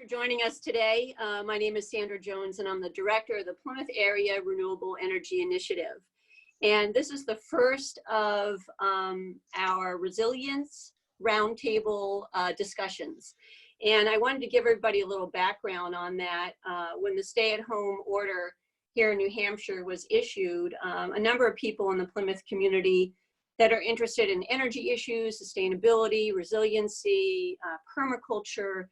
for joining us today. My name is Sandra Jones, and I'm the director of the Plymouth Area Renewable Energy Initiative. And this is the first of our resilience roundtable discussions. And I wanted to give everybody a little background on that. When the stay-at-home order here in New Hampshire was issued, a number of people in the Plymouth community that are interested in energy issues, sustainability, resiliency, permaculture,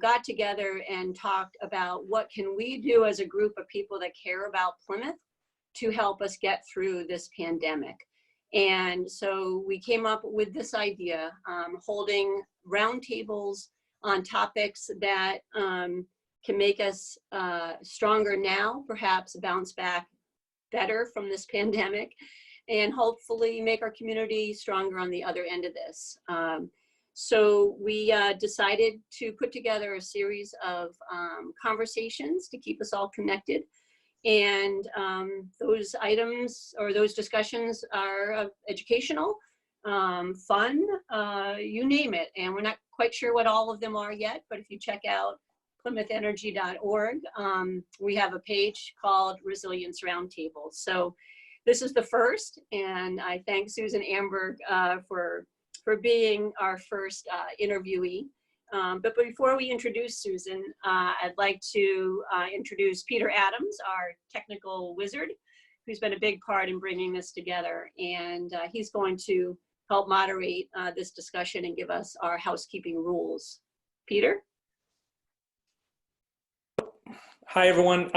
got together and talked about what can we do as a group of people that care about Plymouth to help us get through this pandemic. And so we came up with this idea, holding roundtables on topics that can make us stronger now, perhaps bounce back better from this pandemic, and hopefully make our community stronger on the other end of this. So we decided to put together a series of conversations to keep us all connected. And those items or those discussions are educational, fun, you name it. And we're not quite sure what all of them are yet, but if you check out PlymouthEnergy.org, we have a page called Resilience Roundtable. So this is the first, and I thank Susan Amburg for being our first interviewee. But before we introduce Susan, I'd like to introduce Peter Adams, our technical wizard, who's been a big part in bringing this together. And he's going to help moderate this discussion and give us our housekeeping rules. Peter? Hi, everyone.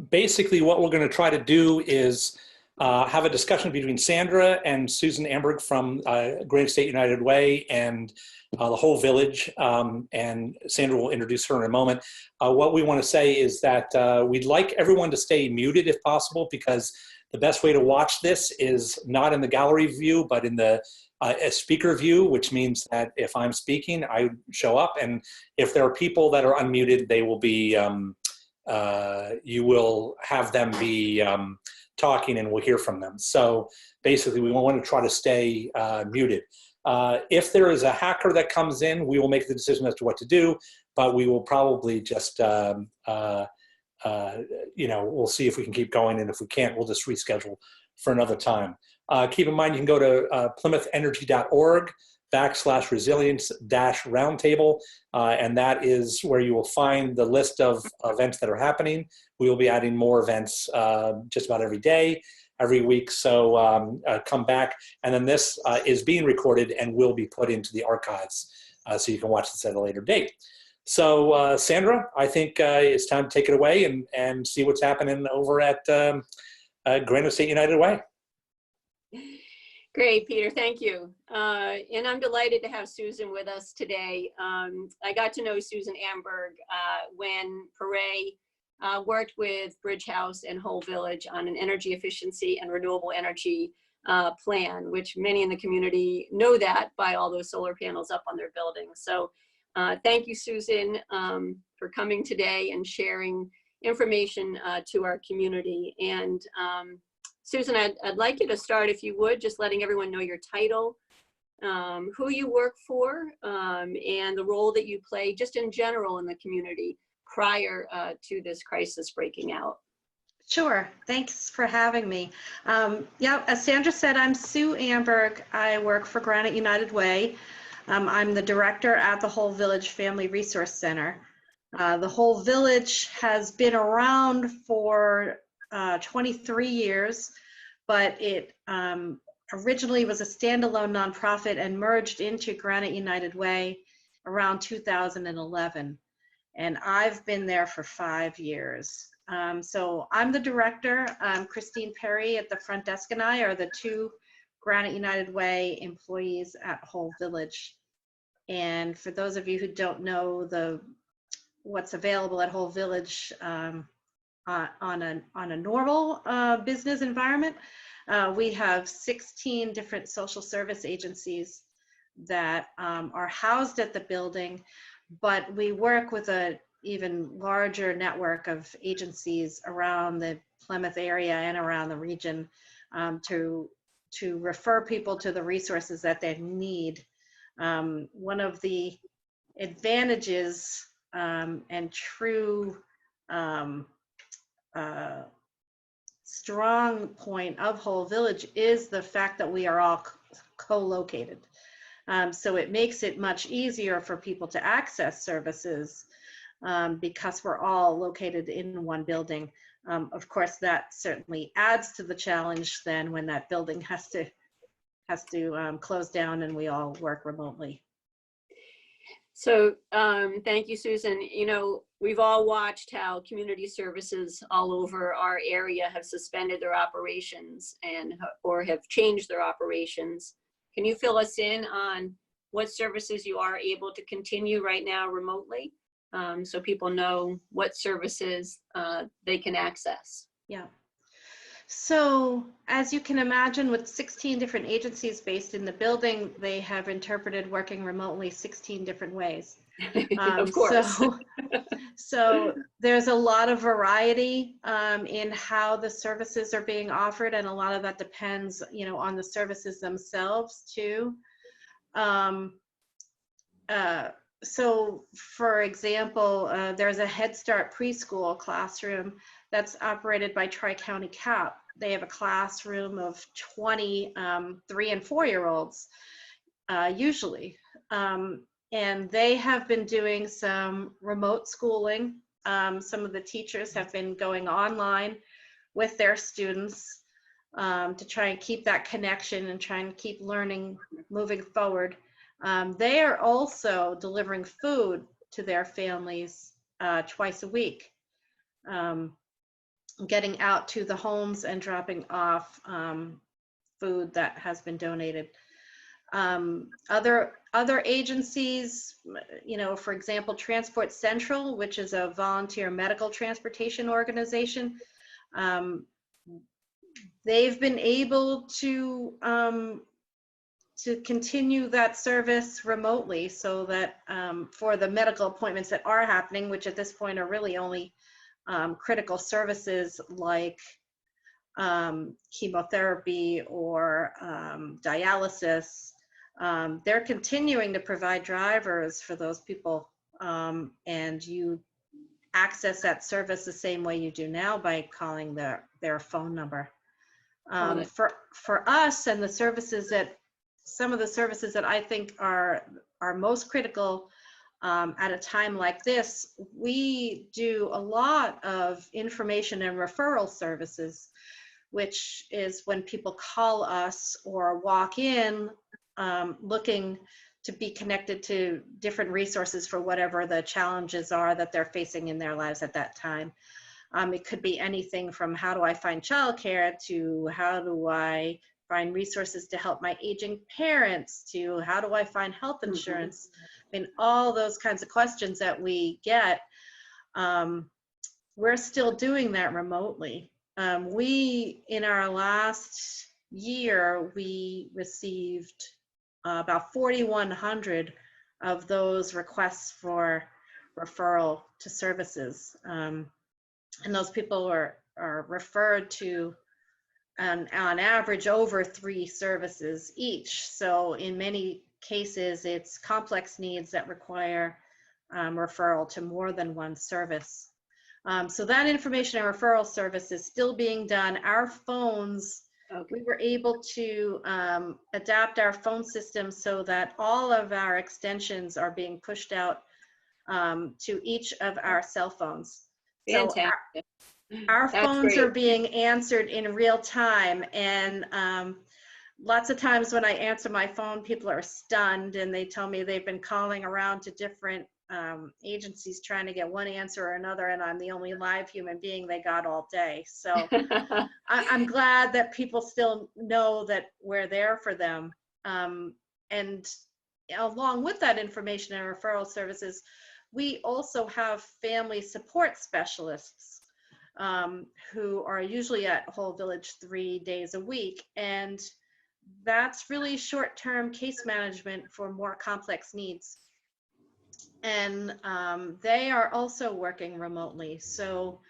Basically, what we're going to try to do is have a discussion between Sandra and Susan Amburg from Granite State United Way and the whole village, and Sandra will introduce her in a moment. What we want to say is that we'd like everyone to stay muted if possible, because the best way to watch this is not in the gallery view, but in the speaker view, which means that if I'm speaking, I show up, and if there are people that are unmuted, they will be, you will have them be talking and we'll hear from them. So basically we want to try to stay muted. If there is a hacker that comes in, we will make the decision as to what to do, but we will probably just, you know, we'll see if we can keep going, and if we can't, we'll just reschedule for another time. Keep in mind, you can go to PlymouthEnergy.org/resilience-roundtable, and that is where you will find the list of events that are happening. We will be adding more events just about every day, every week, so come back. And then this is being recorded and will be put into the archives, so you can watch this at a later date. So Sandra, I think it's time to take it away and see what's happening over at Granite State United Way. Great, Peter, thank you. And I'm delighted to have Susan with us today. I got to know Susan Amburg when Paray worked with Bridge House and Whole Village on an energy efficiency and renewable energy plan, which many in the community know that by all those solar panels up on their buildings. So thank you, Susan, for coming today and sharing information to our community. And Susan, I'd like you to start, if you would, just letting everyone know your title, who you work for, and the role that you play just in general in the community prior to this crisis breaking out. Sure, thanks for having me. Yeah, as Sandra said, I'm Sue Amburg. I work for Granite United Way. I'm the director at the Whole Village Family Resource Center. The Whole Village has been around for 23 years, but it originally was a standalone nonprofit and merged into Granite United Way around 2011. And I've been there for 5 years. So I'm the director. Christine Perry at the front desk and I are the two Granite United Way employees at Whole Village. And for those of you who don't know what's available at Whole Village, on a normal business environment, we have 16 different social service agencies that are housed at the building, but we work with an even larger network of agencies around the Plymouth area and around the region to refer people to the resources that they need. One of the advantages and true strong point of Whole Village is the fact that we are all co-located. So it makes it much easier for people to access services because we're all located in one building. Of course, that certainly adds to the challenge then when that building has to close down and we all work remotely. So thank you, Susan. You know, we've all watched how community services all over our area have suspended their operations or have changed their operations. Can you fill us in on what services you are able to continue right now remotely, so people know what services they can access? Yeah. So as you can imagine, with 16 different agencies based in the building, they have interpreted working remotely 16 different ways. Of course. So there's a lot of variety in how the services are being offered, and a lot of that depends, you know, on the services themselves too. So for example, there's a Head Start preschool classroom that's operated by Tri-County CAP. They have a classroom of 20 3- and 4-year-olds usually. And they have been doing some remote schooling. Some of the teachers have been going online with their students to try and keep that connection and try and keep learning moving forward. They are also delivering food to their families twice a week, getting out to the homes and dropping off food that has been donated. Other agencies, you know, for example, Transport Central, which is a volunteer medical transportation organization, they've been able to continue that service remotely, so that for the medical appointments that are happening, which at this point are really only critical services like chemotherapy or dialysis, they're continuing to provide drivers for those people, and you access that service the same way you do now by calling their phone number. For us, and the services that some of the services that I think are most critical at a time like this, we do a lot of information and referral services, which is when people call us or walk in looking to be connected to different resources for whatever the challenges are that they're facing in their lives at that time. It could be anything from how do I find childcare to how do I find resources to help my aging parents to how do I find health insurance. I mean, all those kinds of questions that we get, we're still doing that remotely. We, in our last year, we received about 4,100 of those requests for referral to services. And those people are referred to on average over 3 services each. So in many cases, it's complex needs that require referral to more than one service. So that information and referral service is still being done. Our phones, we were able to adapt our phone system so that all of our extensions are being pushed out to each of our cell phones. Fantastic. So our phones are being answered in real time, and lots of times when I answer my phone, people are stunned and they tell me they've been calling around to different agencies trying to get one answer or another, and I'm the only live human being they got all day. So I'm glad that people still know that we're there for them. And along with that information and referral services, we also have family support specialists who are usually at Whole Village 3 days a week. And that's really short-term case management for more complex needs. And they are also working remotely. So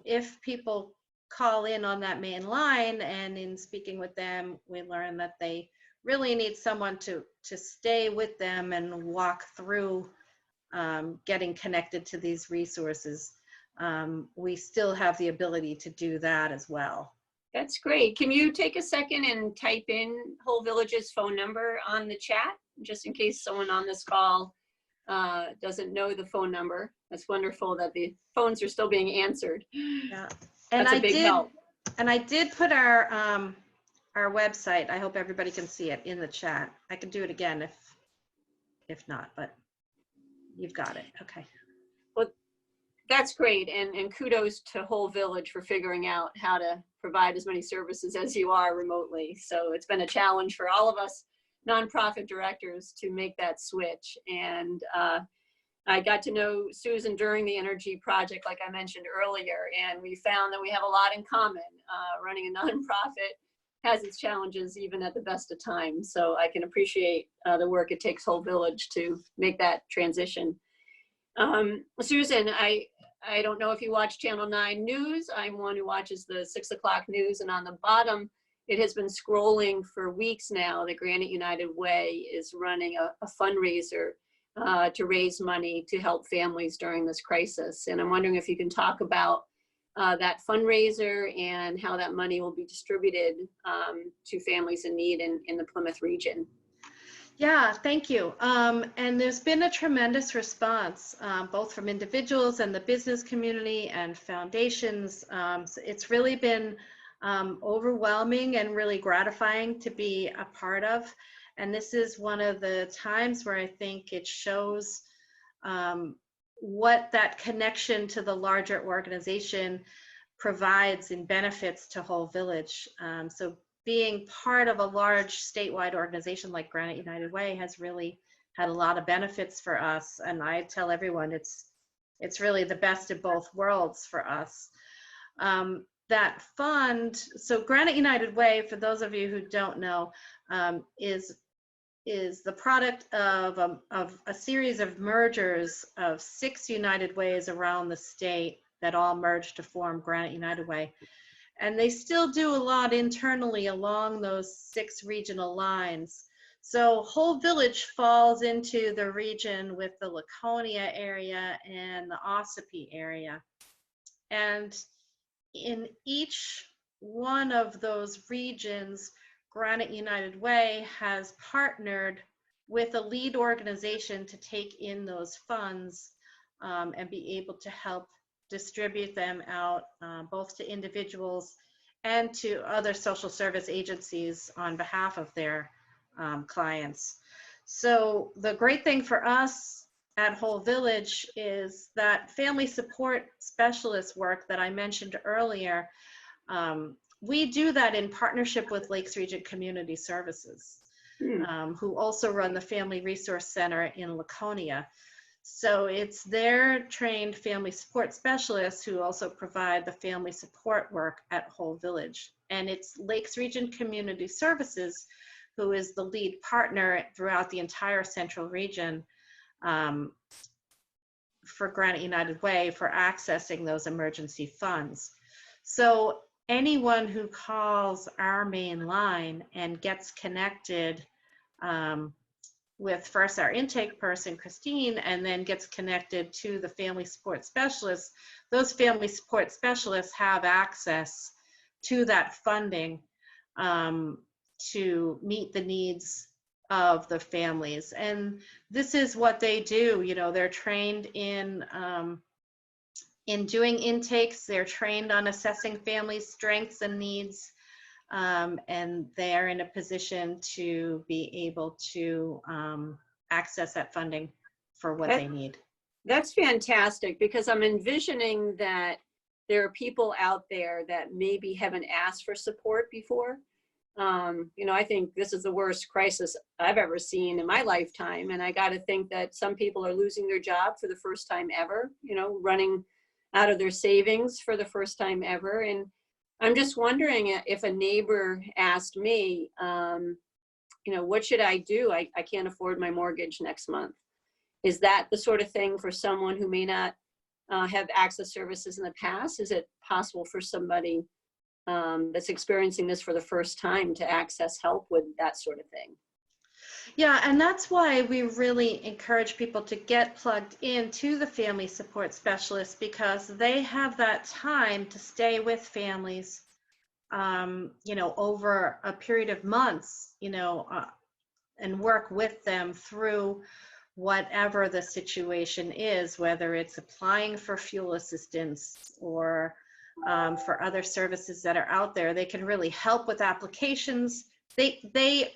if people call in on that main line, and in speaking with them, we learn that they really need someone to stay with them and walk through getting connected to these resources, we still have the ability to do that as well. That's great. Can you take a second and type in Whole Village's phone number on the chat, just in case someone on this call doesn't know the phone number? That's wonderful that the phones are still being answered. Yeah. And That's a big help. And I did put our website. I hope everybody can see it in the chat. I can do it again if not, but you've got it. Okay. Well, that's great. And kudos to Whole Village for figuring out how to provide as many services as you are remotely. So it's been a challenge for all of us nonprofit directors to make that switch. And I got to know Susan during the energy project, like I mentioned earlier, and we found that we have a lot in common. Running a nonprofit has its challenges even at the best of times. So I can appreciate the work it takes Whole Village to make that transition. Susan, I don't know if you watch Channel 9 News. I'm one who watches the 6 o'clock news, and on the bottom, it has been scrolling for weeks now that Granite United Way is running a fundraiser to raise money to help families during this crisis. And I'm wondering if you can talk about that fundraiser and how that money will be distributed to families in need in the Plymouth region. Yeah, thank you. And there's been a tremendous response, both from individuals and the business community and foundations. So it's really been overwhelming and really gratifying to be a part of. And this is one of the times where I think it shows what that connection to the larger organization provides in benefits to Whole Village. So being part of a large statewide organization like Granite United Way has really had a lot of benefits for us. And I tell everyone it's really the best of both worlds for us. That fund, so Granite United Way, for those of you who don't know, is the product of a series of mergers of 6 United Ways around the state that all merged to form Granite United Way. And they still do a lot internally along those 6 regional lines. So Whole Village falls into the region with the Laconia area and the Ossipee area. And in each one of those regions, Granite United Way has partnered with a lead organization to take in those funds and be able to help distribute them out both to individuals and to other social service agencies on behalf of their clients. So the great thing for us at Whole Village is that family support specialist work that I mentioned earlier. We do that in partnership with Lakes Region Community Services, who also run the Family Resource Center in Laconia. So it's their trained family support specialists who also provide the family support work at Whole Village. And it's Lakes Region Community Services who is the lead partner throughout the entire central region for Granite United Way for accessing those emergency funds. So anyone who calls our main line and gets connected with first our intake person, Christine, and then gets connected to the family support specialists, those family support specialists have access to that funding to meet the needs of the families. And this is what they do. You know, they're trained in doing intakes, they're trained on assessing families' strengths and needs, and they're in a position to be able to access that funding for what they need. That's fantastic, because I'm envisioning that there are people out there that maybe haven't asked for support before. You know, I think this is the worst crisis I've ever seen in my lifetime. And I got to think that some people are losing their job for the first time ever, you know, running out of their savings for the first time ever. And I'm just wondering if a neighbor asked me, you know, what should I do? I can't afford my mortgage next month. Is that the sort of thing for someone who may not have access services in the past? Is it possible for somebody that's experiencing this for the first time to access help with that sort of thing? Yeah, and that's why we really encourage people to get plugged into the family support specialist, because they have that time to stay with families, over a period of months, and work with them through whatever the situation is, whether it's applying for fuel assistance or for other services that are out there. They can really help with applications. They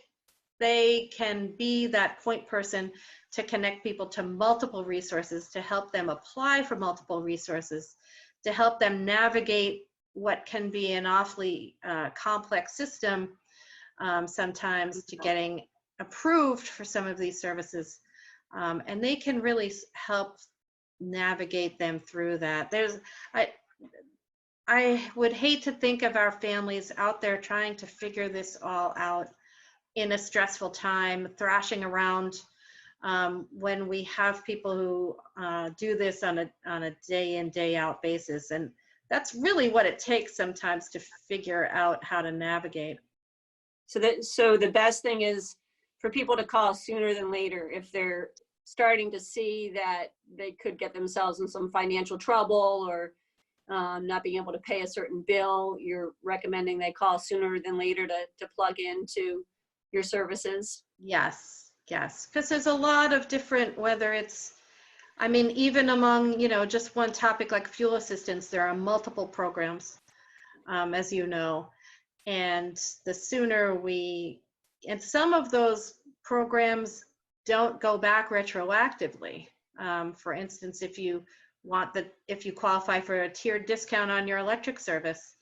can be that point person to connect people to multiple resources, to help them apply for multiple resources, to help them navigate what can be an awfully complex system sometimes, to getting approved for some of these services. And they can really help navigate them through that. I would hate to think of our families out there trying to figure this all out in a stressful time, thrashing around, when we have people who do this on a day in, day out basis. And that's really what it takes sometimes to figure out how to navigate. So the best thing is for people to call sooner than later if they're starting to see that they could get themselves in some financial trouble or not being able to pay a certain bill. You're recommending they call sooner than later to plug into your services? Yes, because there's a lot of different, whether it's, even among, just one topic like fuel assistance, there are multiple programs, as you know, and the sooner and some of those programs don't go back retroactively. For instance, if you qualify for a tiered discount on your electric service,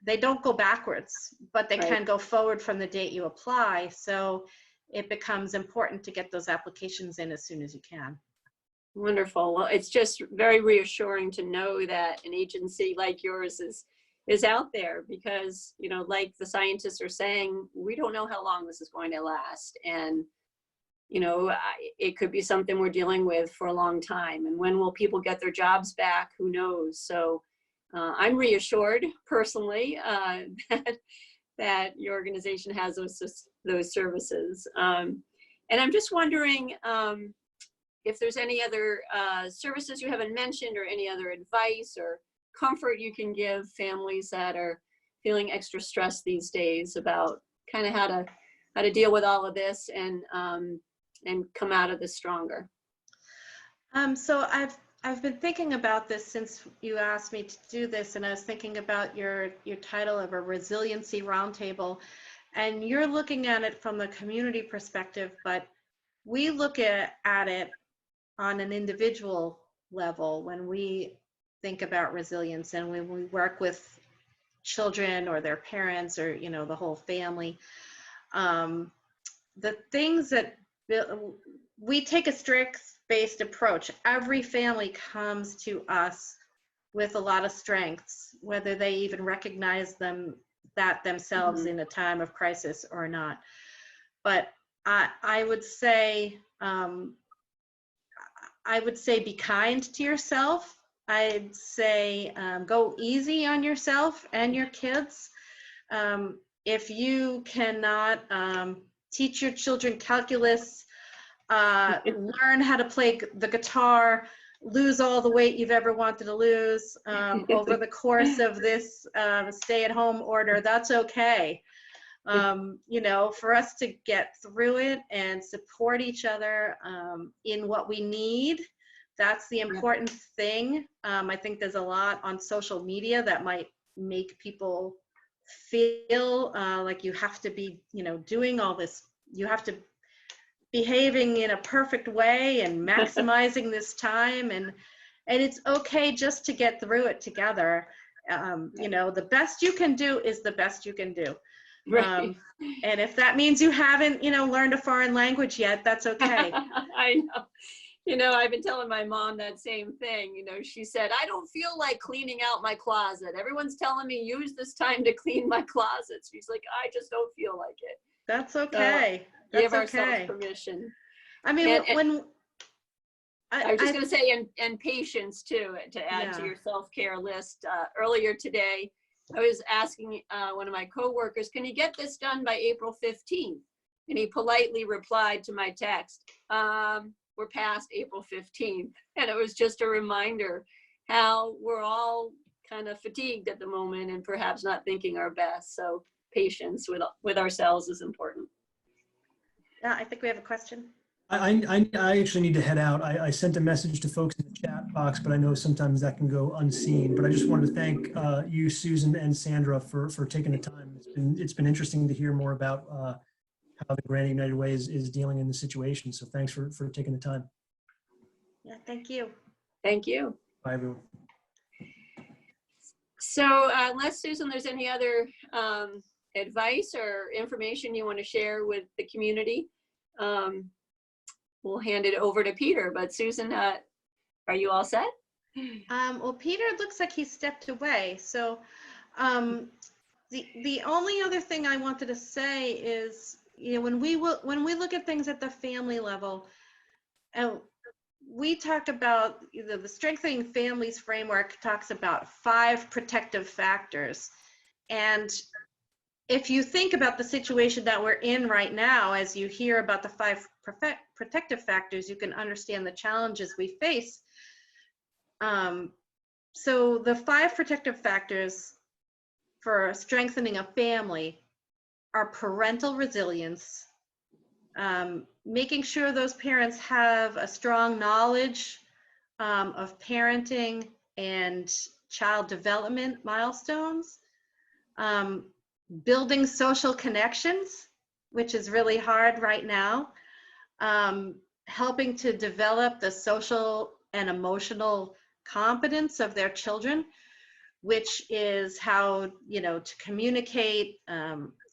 they don't go backwards, but they can go forward from the date you apply. So it becomes important to get those applications in as soon as you can. Wonderful. Well, it's just very reassuring to know that an agency like yours is out there, because, like the scientists are saying, we don't know how long this is going to last. And, it could be something we're dealing with for a long time. And when will people get their jobs back? Who knows? So I'm reassured personally that your organization has those services. And I'm just wondering if there's any other services you haven't mentioned, or any other advice or comfort you can give families that are feeling extra stressed these days about kind of how to deal with all of this and come out of this stronger. So I've been thinking about this since you asked me to do this, and I was thinking about your title of a resiliency roundtable, and you're looking at it from the community perspective, but we look at it on an individual level when we think about resilience, and when we work with children or their parents or the whole family. The things that we take a strengths-based approach. Every family comes to us with a lot of strengths, whether they even recognize that themselves in a time of crisis or not. But I would say be kind to yourself. I'd say go easy on yourself and your kids. If you cannot teach your children calculus, learn how to play the guitar, lose all the weight you've ever wanted to lose over the course of this stay-at-home order, that's okay. For us to get through it and support each other in what we need, that's the important thing. I think there's a lot on social media that might make people feel like you have to be, doing all this, you have to behaving in a perfect way and maximizing this time, and it's okay just to get through it together. The best you can do is the best you can do. Right. And if that means you haven't, learned a foreign language yet, that's okay. I know. I've been telling my mom that same thing. She said, I don't feel like cleaning out my closet. Everyone's telling me use this time to clean my closet. She's like, I just don't feel like it. That's okay. Give ourselves permission. I mean, I was just going to say, and patience too, to add to your self-care list. Earlier today, I was asking one of my coworkers, can you get this done by April 15th? And he politely replied to my text, we're past April 15th. And it was just a reminder how we're all kind of fatigued at the moment and perhaps not thinking our best. So patience with ourselves is important. Yeah, I think we have a question. I actually need to head out. I sent a message to folks in the chat box, but I know sometimes that can go unseen. But I just wanted to thank you, Susan and Sandra, for taking the time. It's been interesting to hear more about how the Granite United Way is dealing in the situation. So thanks for taking the time. Yeah, thank you. Thank you. Bye, everyone. So unless, Susan, there's any other advice or information you want to share with the community, we'll hand it over to Peter. But Susan, are you all set? Well, Peter looks like he stepped away. So the only other thing I wanted to say is, when we look at things at the family level, and we talked about the Strengthening Families framework talks about 5 protective factors. And if you think about the situation that we're in right now, as you hear about the 5 protective factors, you can understand the challenges we face. So the 5 protective factors for strengthening a family are parental resilience, making sure those parents have a strong knowledge of parenting and child development milestones, building social connections, which is really hard right now, helping to develop the social and emotional competence of their children, which is how, to communicate,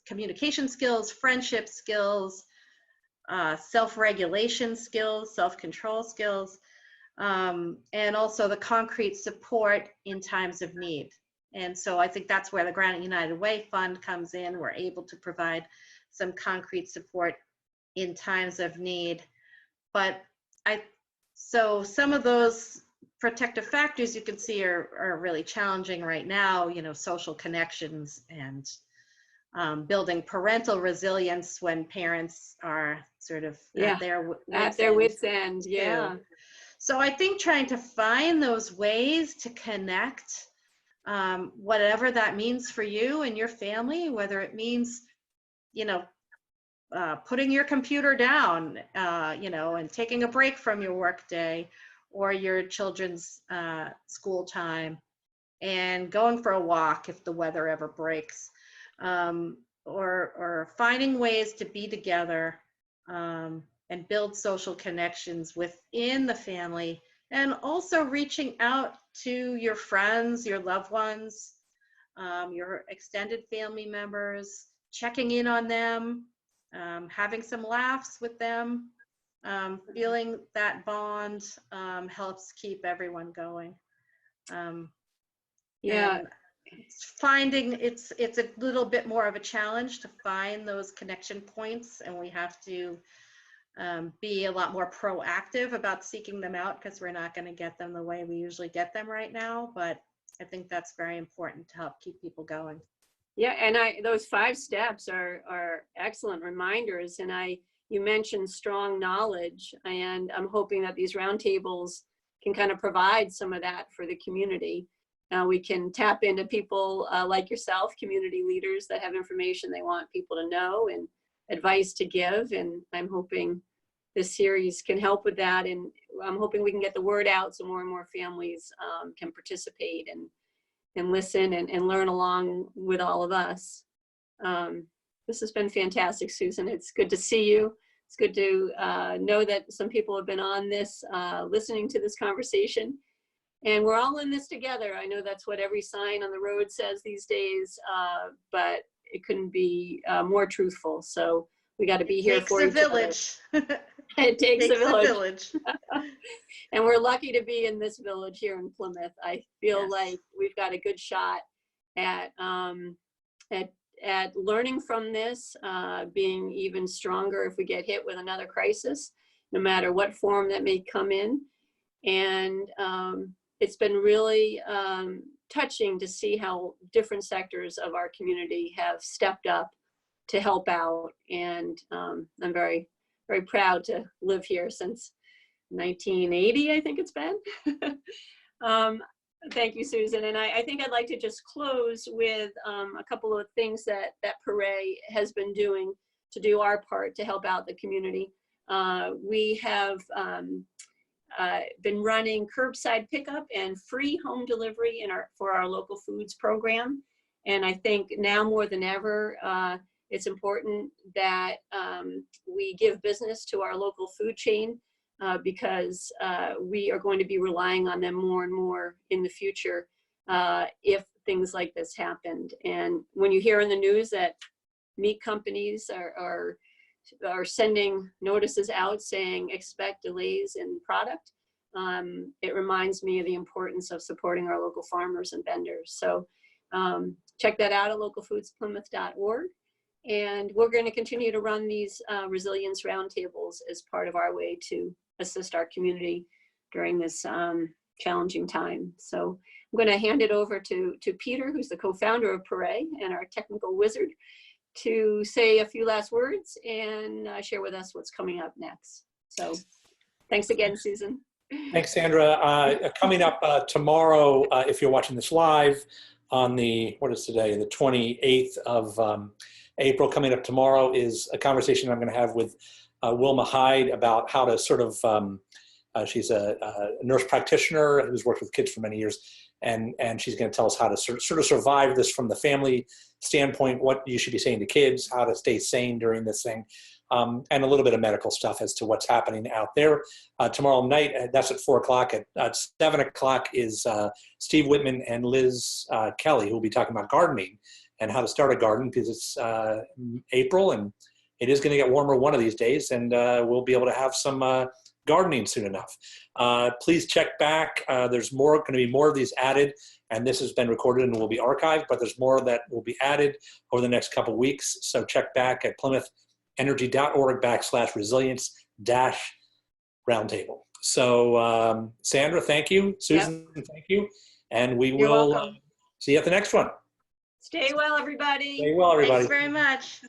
communication skills, friendship skills, self-regulation skills, self-control skills, and also the concrete support in times of need. And so I think that's where the Granite United Way Fund comes in. We're able to provide some concrete support in times of need. But so some of those protective factors you can see are really challenging right now, social connections and building parental resilience when parents are sort of at their wits' end. Yeah. So I think trying to find those ways to connect, whatever that means for you and your family, whether it means, putting your computer down, and taking a break from your work day or your children's school time and going for a walk if the weather ever breaks. Or finding ways to be together and build social connections within the family, and also reaching out to your friends, your loved ones, your extended family members, checking in on them, having some laughs with them, feeling that bond helps keep everyone going. Finding it's a little bit more of a challenge to find those connection points, and we have to be a lot more proactive about seeking them out, because we're not going to get them the way we usually get them right now. But I think that's very important to help keep people going. Yeah, and those 5 steps are excellent reminders. And you mentioned strong knowledge, and I'm hoping that these roundtables can kind of provide some of that for the community. We can tap into people like yourself, community leaders that have information they want people to know and advice to give. And I'm hoping this series can help with that. And I'm hoping we can get the word out so more and more families can participate and listen and learn along with all of us. This has been fantastic, Susan. It's good to see you. It's good to know that some people have been on this, listening to this conversation. And we're all in this together. I know that's what every sign on the road says these days, but it couldn't be more truthful. So we got to be here for each other. It takes a village. And we're lucky to be in this village here in Plymouth. I feel like we've got a good shot at learning from this, being even stronger if we get hit with another crisis, no matter what form that may come in. And it's been really touching to see how different sectors of our community have stepped up to help out. And I'm very, very proud to live here since 1980, I think it's been. Thank you, Susan. And I think I'd like to just close with a couple of things that Parade has been doing to do our part to help out the community. We have been running curbside pickup and free home delivery for our local foods program. And I think now more than ever, it's important that we give business to our local food chain because we are going to be relying on them more and more in the future if things like this happened. And when you hear in the news that meat companies are sending notices out saying expect delays in product, it reminds me of the importance of supporting our local farmers and vendors. So check that out at localfoodsplymouth.org. And we're going to continue to run these resilience roundtables as part of our way to assist our community during this challenging time. So I'm going to hand it over to Peter, who's the co-founder of Parade and our technical wizard, to say a few last words and share with us what's coming up next. So thanks again, Susan. Thanks, Sandra. Coming up tomorrow, if you're watching this live on the, what is today, the 28th of April, coming up tomorrow is a conversation I'm going to have with Wilma Hyde about how to sort of, she's a nurse practitioner who's worked with kids for many years, and she's going to tell us how to sort of survive this from the family standpoint, what you should be saying to kids, how to stay sane during this thing, and a little bit of medical stuff as to what's happening out there. Tomorrow night, that's at 4 o'clock. At 7 o'clock is Steve Whitman and Liz Kelly, who will be talking about gardening and how to start a garden, because it's April and it is going to get warmer one of these days, and we'll be able to have some gardening soon enough. Please check back. There's going to be more of these added, and this has been recorded and will be archived, but there's more that will be added over the next couple weeks. So check back at plymouthenergy.org/resilience-roundtable. So Sandra, thank you. Susan, Thank you. And we will see you at the next one. Stay well, everybody. Stay well, everybody. Thanks very much.